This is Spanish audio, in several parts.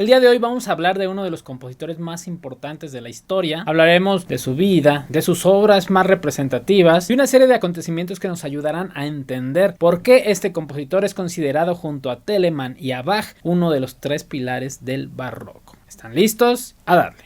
El día de hoy vamos a hablar de uno de los compositores más importantes de la historia. Hablaremos de su vida, de sus obras más representativas y una serie de acontecimientos que nos ayudarán a entender por qué este compositor es considerado junto a Telemann y a Bach uno de los tres pilares del barroco. ¿Están listos? A darle.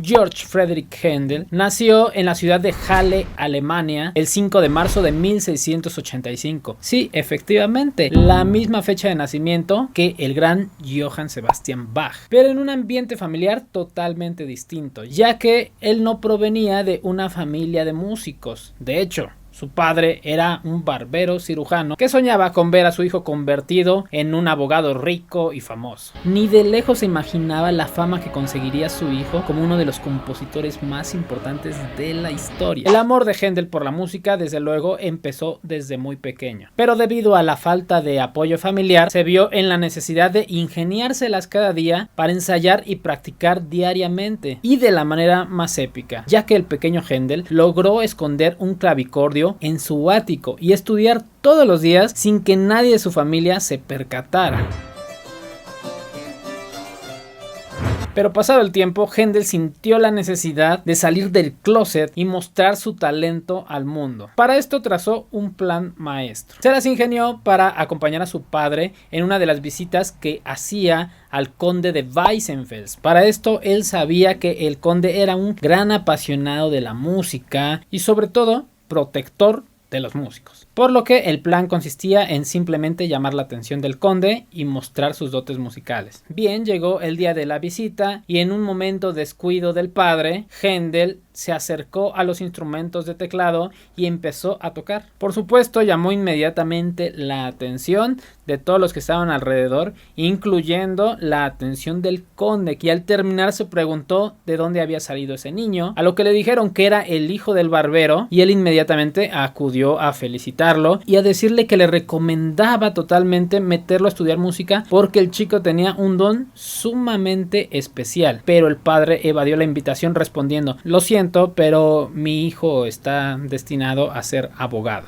Georg Friedrich Händel nació en la ciudad de Halle, Alemania, el 5 de marzo de 1685. Sí, efectivamente, la misma fecha de nacimiento que el gran Johann Sebastian Bach, pero en un ambiente familiar totalmente distinto, ya que él no provenía de una familia de músicos. De hecho, su padre era un barbero cirujano que soñaba con ver a su hijo convertido en un abogado rico y famoso. Ni de lejos se imaginaba la fama que conseguiría su hijo como uno de los compositores más importantes de la historia. El amor de Händel por la música, desde luego, empezó desde muy pequeño, pero debido a la falta de apoyo familiar, se vio en la necesidad de ingeniárselas cada día para ensayar y practicar diariamente, y de la manera más épica, ya que el pequeño Händel logró esconder un clavicordio en su ático y estudiar todos los días sin que nadie de su familia se percatara. Pero pasado el tiempo, Händel sintió la necesidad de salir del closet y mostrar su talento al mundo. Para esto trazó un plan maestro. Se las ingenió para acompañar a su padre en una de las visitas que hacía al conde de Weissenfels. Para esto él sabía que el conde era un gran apasionado de la música y sobre todo protector de los músicos. Por lo que el plan consistía en simplemente llamar la atención del conde y mostrar sus dotes musicales. Bien, llegó el día de la visita y en un momento descuido del padre, Händel se acercó a los instrumentos de teclado y empezó a tocar. Por supuesto, llamó inmediatamente la atención de todos los que estaban alrededor, incluyendo la atención del conde, que al terminar se preguntó de dónde había salido ese niño, a lo que le dijeron que era el hijo del barbero, y él inmediatamente acudió a felicitarlo y a decirle que le recomendaba totalmente meterlo a estudiar música porque el chico tenía un don sumamente especial. Pero el padre evadió la invitación respondiendo: lo siento, pero mi hijo está destinado a ser abogado.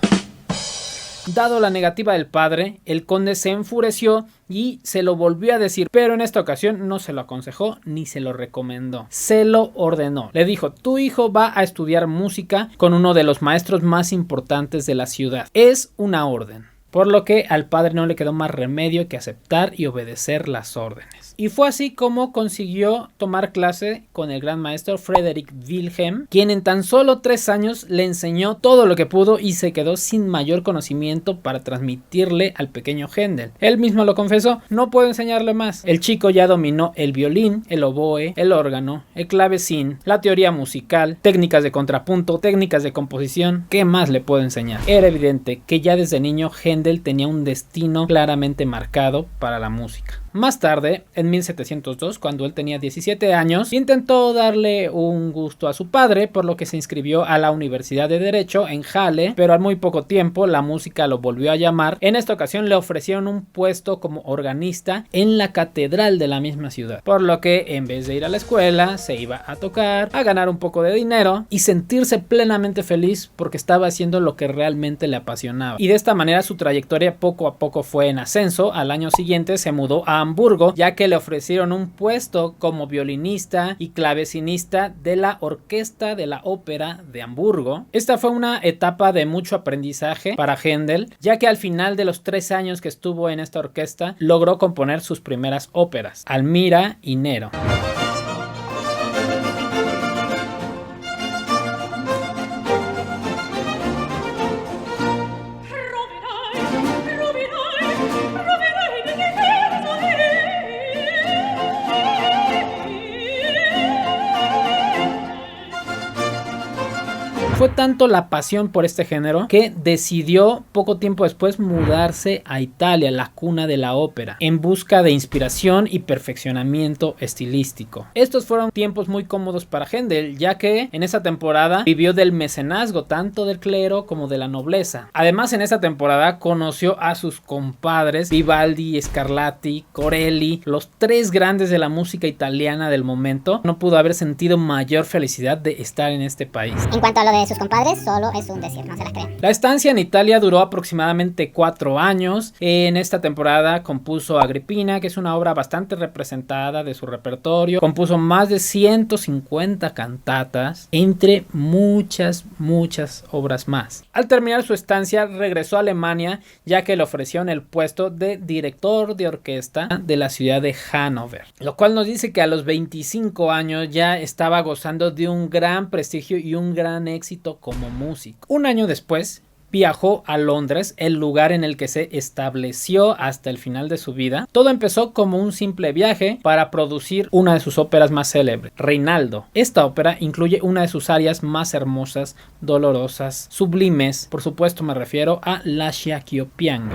Dado la negativa del padre, el conde se enfureció y se lo volvió a decir, pero en esta ocasión no se lo aconsejó ni se lo recomendó, se lo ordenó. Le dijo: tu hijo va a estudiar música con uno de los maestros más importantes de la ciudad. Es una orden. Por lo que al padre no le quedó más remedio que aceptar y obedecer las órdenes. Y fue así como consiguió tomar clase con el gran maestro Friedrich Wilhelm, quien en tan solo 3 años le enseñó todo lo que pudo y se quedó sin mayor conocimiento para transmitirle al pequeño Händel. Él mismo lo confesó: no puedo enseñarle más. El chico ya dominó el violín, el oboe, el órgano, el clavecín, la teoría musical, técnicas de contrapunto, técnicas de composición. ¿Qué más le puedo enseñar? Era evidente que ya desde niño Händel tenía un destino claramente marcado para la música. Más tarde, en 1702, cuando él tenía 17 años, intentó darle un gusto a su padre, por lo que se inscribió a la Universidad de Derecho en Halle, pero al muy poco tiempo la música lo volvió a llamar. En esta ocasión le ofrecieron un puesto como organista en la catedral de la misma ciudad, por lo que en vez de ir a la escuela, se iba a tocar, a ganar un poco de dinero y sentirse plenamente feliz porque estaba haciendo lo que realmente le apasionaba. Y de esta manera su trayectoria poco a poco fue en ascenso. Al año siguiente se mudó a Hamburgo, ya que le ofrecieron un puesto como violinista y clavecinista de la Orquesta de la Ópera de Hamburgo. Esta fue una etapa de mucho aprendizaje para Händel, ya que al final de los 3 años que estuvo en esta orquesta, logró componer sus primeras óperas, Almira y Nero. Fue tanto la pasión por este género que decidió poco tiempo después mudarse a Italia, la cuna de la ópera, en busca de inspiración y perfeccionamiento estilístico. Estos fueron tiempos muy cómodos para Händel, ya que en esa temporada vivió del mecenazgo tanto del clero como de la nobleza. Además, en esa temporada conoció a sus compadres Vivaldi, Scarlatti, Corelli, los 3 grandes de la música italiana del momento. No pudo haber sentido mayor felicidad de estar en este país. En cuanto a lo de su sus compadres, solo es un decir, no se las crean. La estancia en Italia duró aproximadamente 4 años. En esta temporada compuso Agripina, que es una obra bastante representada de su repertorio. Compuso más de 150 cantatas, entre muchas obras más. Al terminar su estancia, regresó a Alemania, ya que le ofrecieron el puesto de director de orquesta de la ciudad de Hannover, lo cual nos dice que a los 25 años ya estaba gozando de un gran prestigio y un gran éxito como músico. Un año después viajó a Londres, el lugar en el que se estableció hasta el final de su vida. Todo empezó como un simple viaje para producir una de sus óperas más célebres, Reinaldo. Esta ópera incluye una de sus arias más hermosas, dolorosas, sublimes. Por supuesto me refiero a Lascia ch'io piango.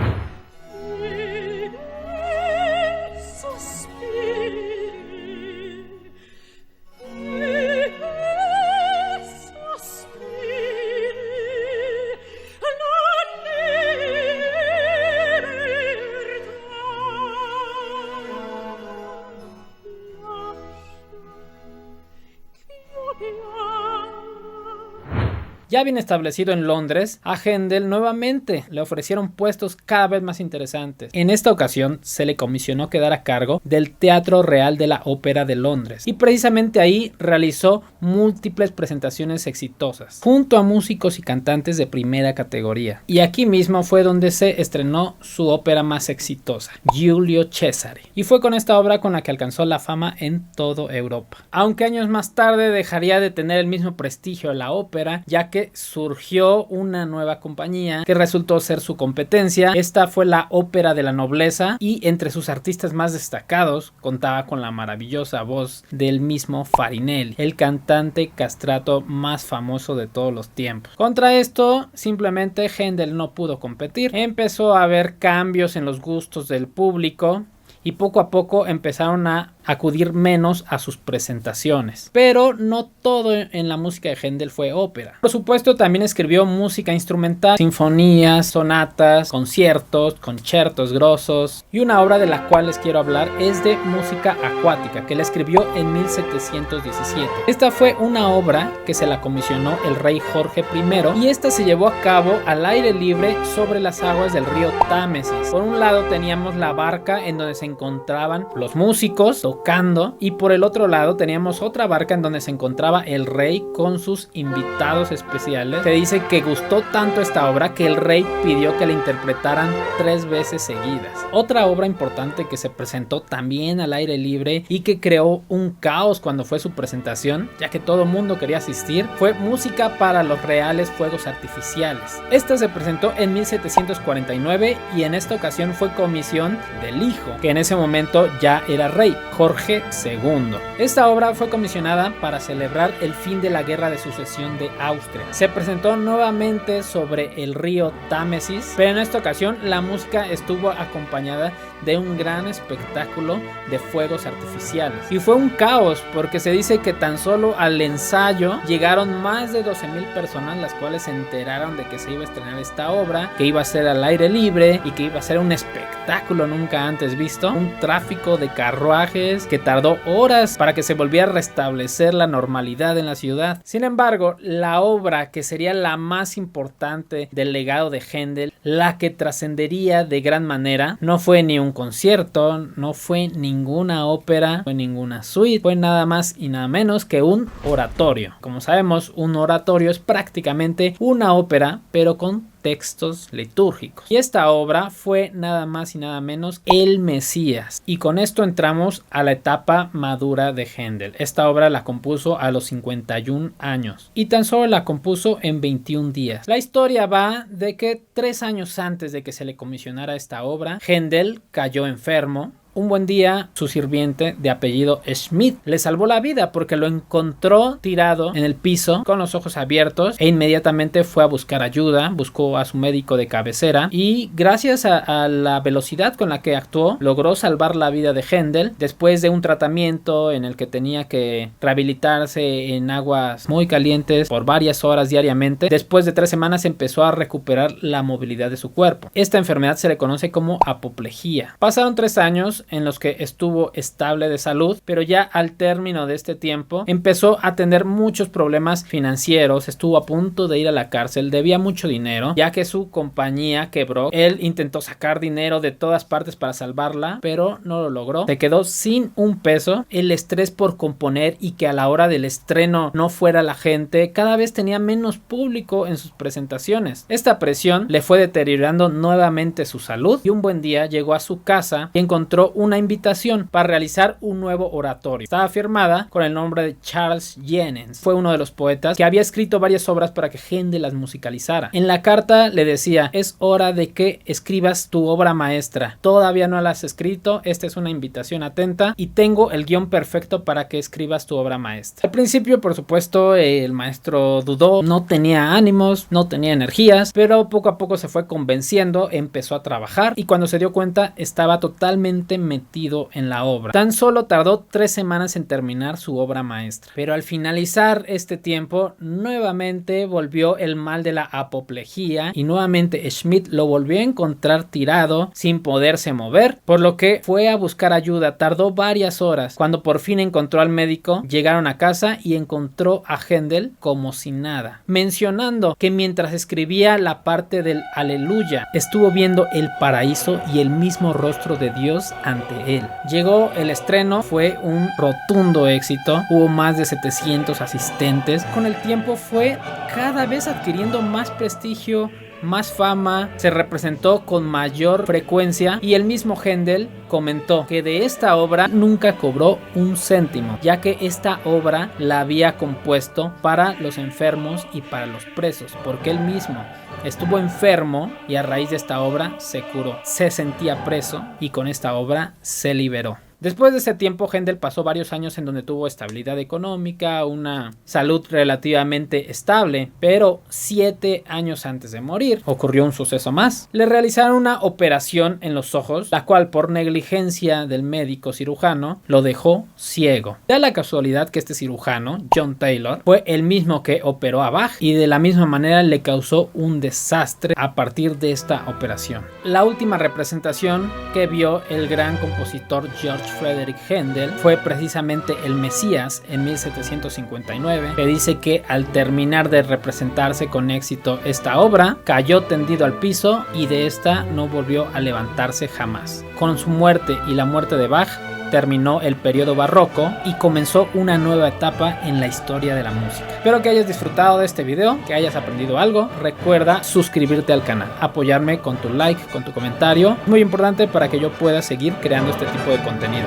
Ya bien establecido en Londres, a Händel nuevamente le ofrecieron puestos cada vez más interesantes. En esta ocasión se le comisionó quedar a cargo del Teatro Real de la Ópera de Londres, y precisamente ahí realizó múltiples presentaciones exitosas junto a músicos y cantantes de primera categoría. Y aquí mismo fue donde se estrenó su ópera más exitosa, Giulio Cesare, y fue con esta obra con la que alcanzó la fama en toda Europa. Aunque años más tarde dejaría de tener el mismo prestigio la ópera, ya que surgió una nueva compañía que resultó ser su competencia. Esta fue la Ópera de la Nobleza, y entre sus artistas más destacados contaba con la maravillosa voz del mismo Farinelli, el cantante castrato más famoso de todos los tiempos. Contra esto, simplemente Händel no pudo competir. Empezó a haber cambios en los gustos del público y poco a poco empezaron a acudir menos a sus presentaciones. Pero no todo en la música de Händel fue ópera. Por supuesto, también escribió música instrumental, sinfonías, sonatas, conciertos, concertos grosos, y una obra de la cual les quiero hablar es de música acuática, que la escribió en 1717. Esta fue una obra que se la comisionó el rey Jorge I, y esta se llevó a cabo al aire libre sobre las aguas del río Támesis. Por un lado teníamos la barca en donde se encontraban los músicos tocando, y por el otro lado teníamos otra barca en donde se encontraba el rey con sus invitados especiales. Se dice que gustó tanto esta obra que el rey pidió que la interpretaran 3 veces seguidas. Otra obra importante que se presentó también al aire libre y que creó un caos cuando fue su presentación, ya que todo el mundo quería asistir, fue Música para los Reales Fuegos Artificiales. Esta se presentó en 1749 y en esta ocasión fue comisión del hijo, que en ese momento ya era rey, Jorge II. Esta obra fue comisionada para celebrar el fin de la Guerra de Sucesión de Austria. Se presentó nuevamente sobre el río Támesis, pero en esta ocasión la música estuvo acompañada de un gran espectáculo de fuegos artificiales. Y fue un caos porque se dice que tan solo al ensayo llegaron más de 12,000 personas, las cuales se enteraron de que se iba a estrenar esta obra, que iba a ser al aire libre y que iba a ser un espectáculo nunca antes visto. Un tráfico de carruajes que tardó horas para que se volviera a restablecer la normalidad en la ciudad. Sin embargo, la obra que sería la más importante del legado de Händel, la que trascendería de gran manera, no fue ni un concierto, no fue ninguna ópera, fue ninguna suite, fue nada más y nada menos que un oratorio. Como sabemos, un oratorio es prácticamente una ópera, pero con textos litúrgicos. Y esta obra fue nada más y nada menos El Mesías. Y con esto entramos a la etapa madura de Händel. Esta obra la compuso a los 51 años y tan solo la compuso en 21 días. La historia va de que 3 años antes de que se le comisionara esta obra, Händel cayó enfermo. Un buen día, su sirviente de apellido Schmidt le salvó la vida porque lo encontró tirado en el piso con los ojos abiertos e inmediatamente fue a buscar ayuda, buscó a su médico de cabecera y gracias a la velocidad con la que actuó logró salvar la vida de Händel después de un tratamiento en el que tenía que rehabilitarse en aguas muy calientes por varias horas diariamente. Después de 3 semanas empezó a recuperar la movilidad de su cuerpo. Esta enfermedad se le conoce como apoplejía. Pasaron 3 años en los que estuvo estable de salud, pero ya al término de este tiempo empezó a tener muchos problemas financieros, estuvo a punto de ir a la cárcel, debía mucho dinero, ya que su compañía quebró. Él intentó sacar dinero de todas partes para salvarla, pero no lo logró. Se quedó sin un peso. El estrés por componer y que a la hora del estreno no fuera la gente, cada vez tenía menos público en sus presentaciones. Esta presión le fue deteriorando nuevamente su salud y un buen día llegó a su casa y encontró una invitación para realizar un nuevo oratorio. Estaba firmada con el nombre de Charles Jennens. Fue uno de los poetas que había escrito varias obras para que Händel las musicalizara. En la carta le decía: es hora de que escribas tu obra maestra. Todavía no la has escrito, esta es una invitación atenta y tengo el guión perfecto para que escribas tu obra maestra. Al principio, por supuesto, el maestro dudó, no tenía ánimos, no tenía energías, pero poco a poco se fue convenciendo, empezó a trabajar y cuando se dio cuenta estaba totalmente metido en la obra. Tan solo tardó 3 semanas en terminar su obra maestra, pero al finalizar este tiempo nuevamente volvió el mal de la apoplejía y nuevamente Schmidt lo volvió a encontrar tirado sin poderse mover, por lo que fue a buscar ayuda. Tardó varias horas. Cuando por fin encontró al médico, llegaron a casa y encontró a Händel como si nada, mencionando que mientras escribía la parte del Aleluya estuvo viendo el paraíso y el mismo rostro de Dios ante él. Llegó el estreno, fue un rotundo éxito, hubo más de 700 asistentes. Con el tiempo fue cada vez adquiriendo más prestigio, más fama, se representó con mayor frecuencia y el mismo Händel comentó que de esta obra nunca cobró un céntimo, ya que esta obra la había compuesto para los enfermos y para los presos, porque él mismo estuvo enfermo y a raíz de esta obra se curó, se sentía preso y con esta obra se liberó. Después de ese tiempo, Händel pasó varios años en donde tuvo estabilidad económica, una salud relativamente estable, pero 7 años antes de morir ocurrió un suceso más. Le realizaron una operación en los ojos, la cual por negligencia del médico cirujano lo dejó ciego. Da la casualidad que este cirujano, John Taylor, fue el mismo que operó a Bach y de la misma manera le causó un desastre a partir de esta operación. La última representación que vio el gran compositor George Friedrich Händel fue precisamente El Mesías en 1759, que dice que al terminar de representarse con éxito esta obra, cayó tendido al piso y de esta no volvió a levantarse jamás. Con su muerte y la muerte de Bach, terminó el periodo barroco y comenzó una nueva etapa en la historia de la música. Espero que hayas disfrutado de este video, que hayas aprendido algo. Recuerda suscribirte al canal, apoyarme con tu like, con tu comentario. Muy importante para que yo pueda seguir creando este tipo de contenido.